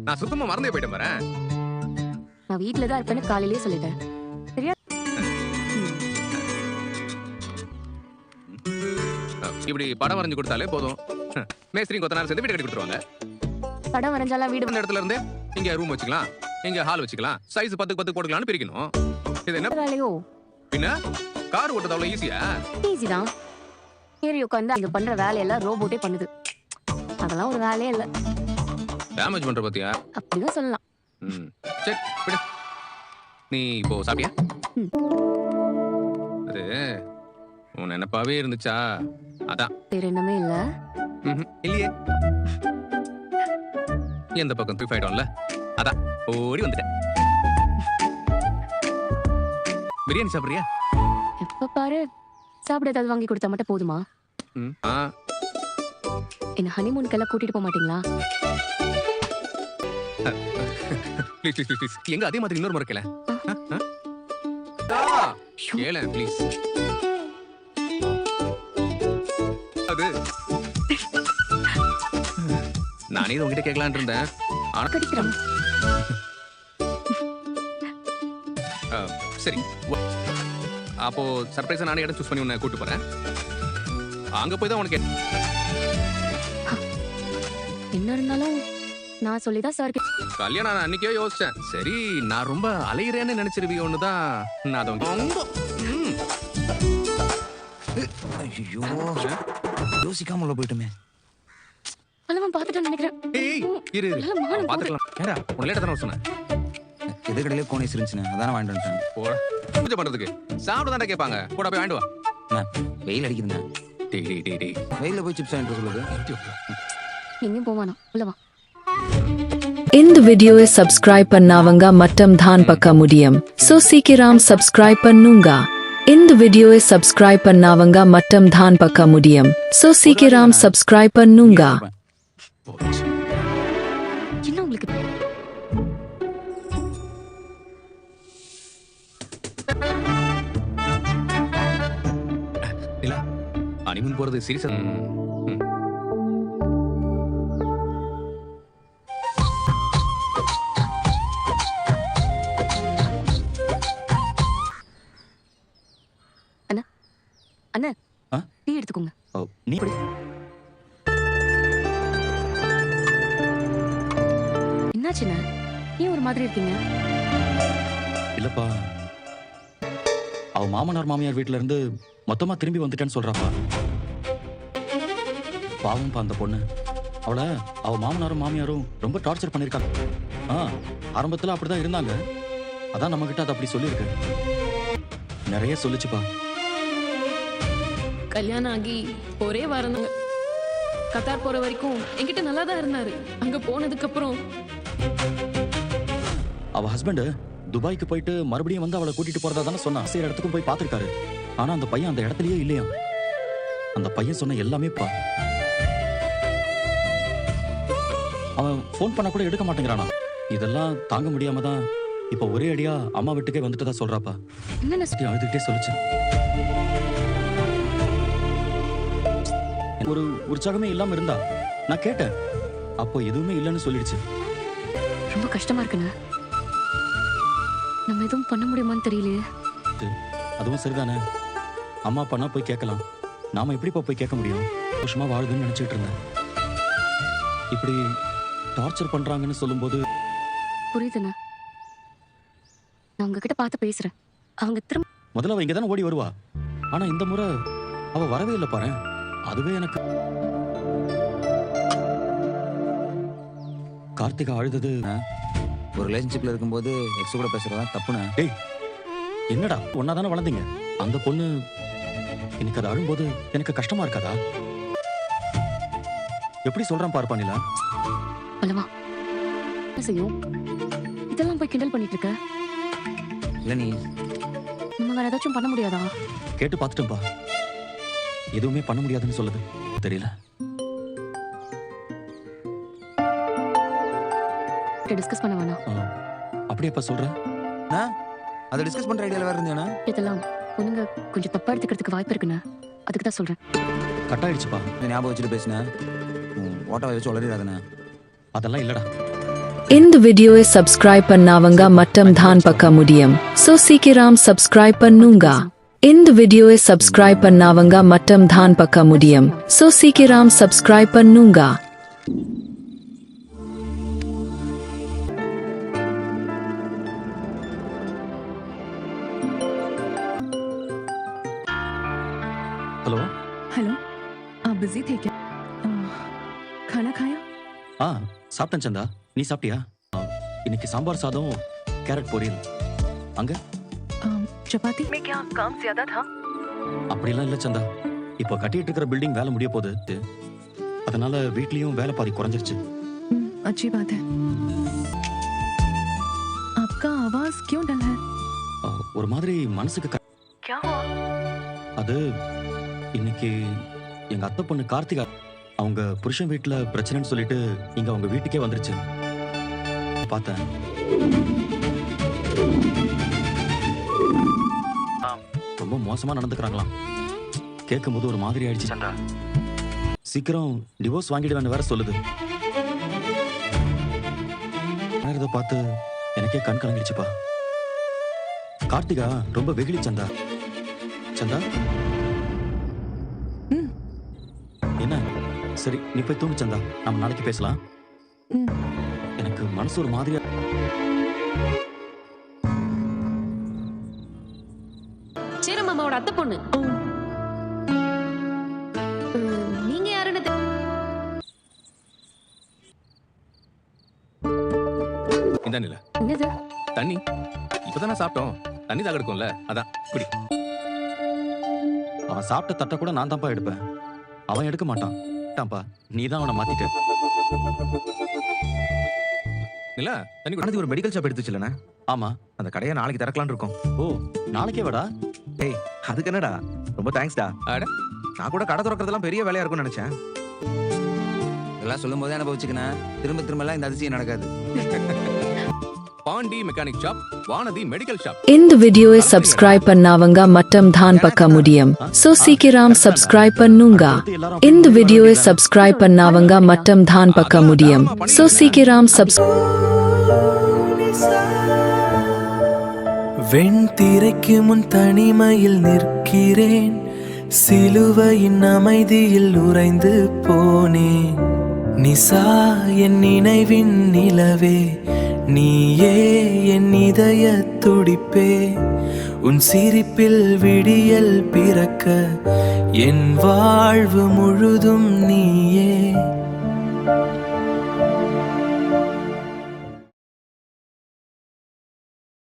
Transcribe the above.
நான் சுத்தமா மறந்தே போயிட்டேன் பாரு. நான் வீட்ல தான் இருப்பேன்னு காலையிலேயே சொல்லிட்டேன். சரியா? இப்படி படம் வரைஞ்சு கொடுத்தாலே போதும். மேஸ்திரி கொத்தனார் சேர்ந்து வீடு கட்டி கொடுத்துருவாங்க. படம் வரைஞ்சாலாம் வீடு இந்த இடத்துல இருந்து இங்க ரூம் வச்சுக்கலாம், இங்க ஹால் வச்சுக்கலாம், சைஸ் 10 போட்டுக்கலாம்னு பிரிக்கணும். இது என்ன வேலையோ? பின்ன கார் ஓட்டுறது அவ்வளவு ஈஸியா? ஈஸிதான். ஏறி உட்காந்து அங்க பண்ற வேலையெல்லாம் ரோபோட்டே பண்ணுது. அதெல்லாம் ஒரு வேலையே இல்ல. டேமேஜ் பண்ற பாத்தியா? அப்படிதான் சொல்லலாம். சரி விடு. நீ இப்போ சாப்பிட்டியா? அது உன் நினைப்பாவே இருந்துச்சா? அதான் வேற என்னமே இல்ல. இல்லையே. எந்த பக்கம் தூக்கி ஆயிடும்ல, அதான் ஓடி வந்துட்டேன். பிரியாணி சாப்பிடுறியா? எப்ப பாரு சாப்பிட ஏதாவது வாங்கி கொடுத்தா மட்டும் போதுமா? என்ன ஹனிமூனுக்கெல்லாம் கூட்டிட்டு போக மாட்டீங்களா? ப்ளீஸ் எங்க அதே மாதிரி இன்னொரு முறை கேள. கேள ப்ளீஸ். அது நானே உங்ககிட்ட கேட்கலான்னு இருந்தேன். சரி, அப்போ சர்ப்ரைஸா நானே இடம் சூஸ் பண்ணி உன்னை கூட்டு போறேன். அங்க போய் தான் உனக்கு என்ன இருந்தாலும் நான் சொல்லிதான் சார் கல்யாணம் நான் அன்னைக்கே யோசிச்சேன். சரி நான் ரொம்ப அலையிறேன்னு நினைச்சிருவியோன்னு தான் நான் அதை ஐயோ யோசிக்காமல போயிட்டுமே. பலவன் பாத்துட்டேன்னு நினைக்கிறேன். ஏய் இரு பாத்துக்கலாம். ஏடா உன்ன லேட்டா தான சொன்னேன். எது கடையில கோனேஸ் இருந்துச்சுன்னு அதான வாங்கிட்டு வந்துட்டேன். போடா பூஜை பண்றதுக்கு சாப்பிட தானே கேட்பாங்க. போடா போய் வாங்கிட்டு வா. வெயில் அடிக்குதுங்க. டேய் வெயில போய் சிப்ஸ் வாங்கிட்டு சொல்லுது. நீங்க போவானா உள்ள வா. இந்த வீடியோவை சப்ஸ்கிரைப் பண்ணாவங்க மட்டும் தான் பார்க்க முடியும். சோ சீக்கிரம் சப்ஸ்கிரைப் பண்ணுங்க. இந்த வீடியோவை சப்ஸ்கிரைப் பண்ணாவங்க மட்டும் தான் பார்க்க முடியும். சோ சீக்கிரம் சப்ஸ்கிரைப் பண்ணுங்க. என்ன உங்களுக்கு இல்ல ஹனிமூன் போறது சீரியஸா? அண்ணா அண்ணா டீ எடுத்துக்கோங்க. நீ என்னாச்சுண்ணா? ஏன் ஒரு மாதிரி இருக்கீங்க? இல்லப்பா, அவ மாமனார் மாமியார் வீட்டுல இருந்து மொத்தமா திரும்பி வந்துட்டேன்னு சொல்றாப்பா. பாவம்பா அந்த பொண்ணு. அவளை அவ மாமனாரும் மாமியாரும் ரொம்ப டார்ச்சர் பண்ணிருக்காங்க. ஆரம்பத்துல அப்படிதான் இருந்தாங்க. அதான் நம்ம கிட்ட அதை அப்படி சொல்லியிருக்கு. நிறைய சொல்லுச்சுப்பா. கல்யாணம் ஆகி ஒரே வாரம் தாங்க. கத்தார் போற வரைக்கும் என்கிட்ட நல்லா தான் இருந்தாரு. அங்க போனதுக்கு அப்புறம் அவ ஹஸ்பண்ட் துபாய்க்கு போயிட்டு மறுபடியும் வந்து அவளை கூட்டிட்டு போறதா தானே சொன்னா. சரி இடத்துக்கும் போய் பாத்துருக்காரு. ஆனா அந்த பையன் அந்த இடத்துலயே இல்லையா. அந்த பையன் சொன்ன எல்லாமே பா. அவன் போன் பண்ண கூட எடுக்க மாட்டேங்கிறானா. இதெல்லாம் தாங்க முடியாம தான் இப்ப ஒரே அடியா அம்மா வீட்டுக்கே வந்துட்டு தான் சொல்றாப்பா. அழுதுகிட்டே சொல்லுச்சு. ஒரு உற்சாகமே இல்லாம இருந்தா. நான் கேட்டேன், அப்போ எதுவுமே இல்லைன்னு சொல்லிடுச்சு. ரொம்ப கஷ்டமா இருக்குண்ணா. நம்ம எதுவும் பண்ண முடியுமான்னு தெரியலையே. அதுவும் சரிதானே. அம்மா அப்பானா போய் கேட்கலாம். நாம எப்படிப்பா போய் கேட்க முடியும்? வருஷமா வாழுதுன்னு நினைச்சிட்டு இருந்தேன். இப்படி டார்ச்சர் பண்றாங்கன்னு சொல்லும்போது புரியுதுண்ணா. நான் உங்ககிட்ட பார்த்து பேசுறேன். அவங்க திரும்ப முதல்ல அவ இங்கதானே ஓடி வருவா. ஆனா இந்த முறை அவ வரவே இல்லை பாரு. அதுவே எனக்கு கார்த்திகா அழுதது. ஒரு ரிலேஷன்ஷிப்ல இருக்கும்போது எக்ஸ் கூட பேசுறதா தப்புனா? டேய் என்னடா ஒன்னாதானே வளர்ந்தீங்க. அந்த பொண்ணு எனக்கு அது அழும்போது எனக்கு கஷ்டமா இருக்காதா? எப்படி சொல்றான் பாரு பானிலா. பலவா என்ன செய்யும்? இதெல்லாம் போய் கிண்டல் பண்ணிட்டு இருக்க. இல்ல நீ நம்ம வேற ஏதாச்சும் பண்ண முடியாதா? கேட்டு பார்த்துட்டேன்பா. எதுவுமே பண்ண முடியாதுன்னு சொல்லுது. தெரியல. டிஸ்கஸ் பண்ண வேணாம். அப்படியேப்பா சொல்ற? அதை டிஸ்கஸ் பண்ற ஐடியால வேற இருந்தேனா? இதெல்லாம் பொண்ணுங்க கொஞ்சம் தப்பா எடுத்துக்கிறதுக்கு வாய்ப்பு இருக்குண்ணா. அதுக்கு தான் சொல்றேன். கட் ஆயிடுச்சுப்பா. ஞாபகம் வச்சுட்டு பேசினேன். ஓட்டாவை வச்சு உளறிடாதண்ணா. அதெல்லாம் இல்லடா. இந்த வீடியோவை சப்ஸ்கிரைப் பண்ணாவங்க மட்டும் தான் பார்க்க முடியும். சோ சீக்கிரம் சப்ஸ்கிரைப் பண்ணுங்க. இந்த வீடியோவை சப்ஸ்கிரைப் பண்ணாவங்க மட்டும் தான் பார்க்க முடியும். சோ சீக்கிரம் சப்ஸ்கிரைப் பண்ணுங்க. ஹலோ. हेलो आप बिजी थे क्या खाना खाया சாப்பிட்டேன் சந்தா. நீ சாப்பிட்டியா? இன்னைக்கு சாம்பார் சாதம் கேரட் பொரியல். அங்க चपाती में क्या काम ज्यादा था? அப்படிலாம் இல்ல சந்தா. இப்போ கட்டிட்டு இருக்கிற பில்டிங் வேலை முடிய போகுது. அதனால வீட்லயும் வேலை பாதி குறைஞ்சிருச்சு. अच्छी बात है. आपका आवाज क्यों डल है? ஒரு மாதிரி மனசுக்கு क्या हुआ? அது இன்னைக்கு எங்க அத்தை பொண்ணு கார்த்திகா அவங்க புருஷன் வீட்டுல பிரச்சனைன்னு சொல்லிட்டு இங்க அவங்க வீட்டுக்கே வந்துருச்சு. பார்த்தேன். ரொம்ப மோசமா நடந்துக்கிறாங்களாம். கேட்கும் போது ஒரு மாதிரி ஆயிடுச்சு சண்டா. சீக்கிரம் டிவோர்ஸ் வாங்கிடுவேன்னு வேற சொல்லுது. இதை பார்த்து எனக்கே கண் கலங்கிடுச்சுப்பா. கார்த்திகா ரொம்ப வெகுளி சந்தா. சந்தா என்ன? சரி நீ போய் தூங்கு சந்தா. நம்ம நாளைக்கு பேசலாம். எனக்கு மனசு ஒரு மாதிரியா. சேரம் மாமாவோட அத்தை பொண்ணு. நீங்க யாருன்னு இந்த நில என்னது? தண்ணி இப்பதானே சாப்பிட்டோம். தண்ணி தாக இருக்கும்ல, அதான் குடி. அவன் சாப்பிட்ட தட்டை கூட நான் தான்ப்பா எடுப்பேன். அவன் எடுக்க மாட்டான். நீ தான் அவனை மாத்திட்ட. இல்ல தண்ணி குடி. ஆனந்தி ஒரு மெடிக்கல் ஷாப் எடுத்துச்சுலண்ணே. ஆமா, அந்த கடையை நாளைக்கு திறக்கலாம்னு இருக்கோம். ஓ நாளைக்கே வாடா. ஏய் அதுக்கு என்னடா, ரொம்ப தேங்க்ஸ்டா. அட நான் கூட கடை திறக்கிறதெல்லாம் பெரிய வேலையா இருக்கும்னு நினைச்சேன். இதெல்லாம் சொல்லும் போதே அனுபவிச்சுக்கண்ணே. திரும்ப திரும்ப எல்லாம் இந்த அதிசயம் நடக்காது. Pandi mechanic shop, Vanathi medical shop. இந்த வீடியோவை சப்ஸ்கிரைப் பண்ணாவங்க மட்டும் தான் பார்க்க முடியும். சோ சீக்கிரம் சப்ஸ்கிரைப் பண்ணுங்க. இந்த வீடியோவை சப்ஸ்கிரைப் பண்ணாவங்க மட்டும் தான் பார்க்க முடியும். சோ சீக்கிரம் வெண்திரைக்கு முன் தனிமையில் நிற்கிறேன். சிலுவையின் அமைதியில் உறைந்து போனேன். நிசா என் நினைவின் நிலவே, நீயே என் இதய துடிப்பே. உன் சிரிப்பில் விடியல் பிறக்க என் வாழ்வு முழுதும் நீயே.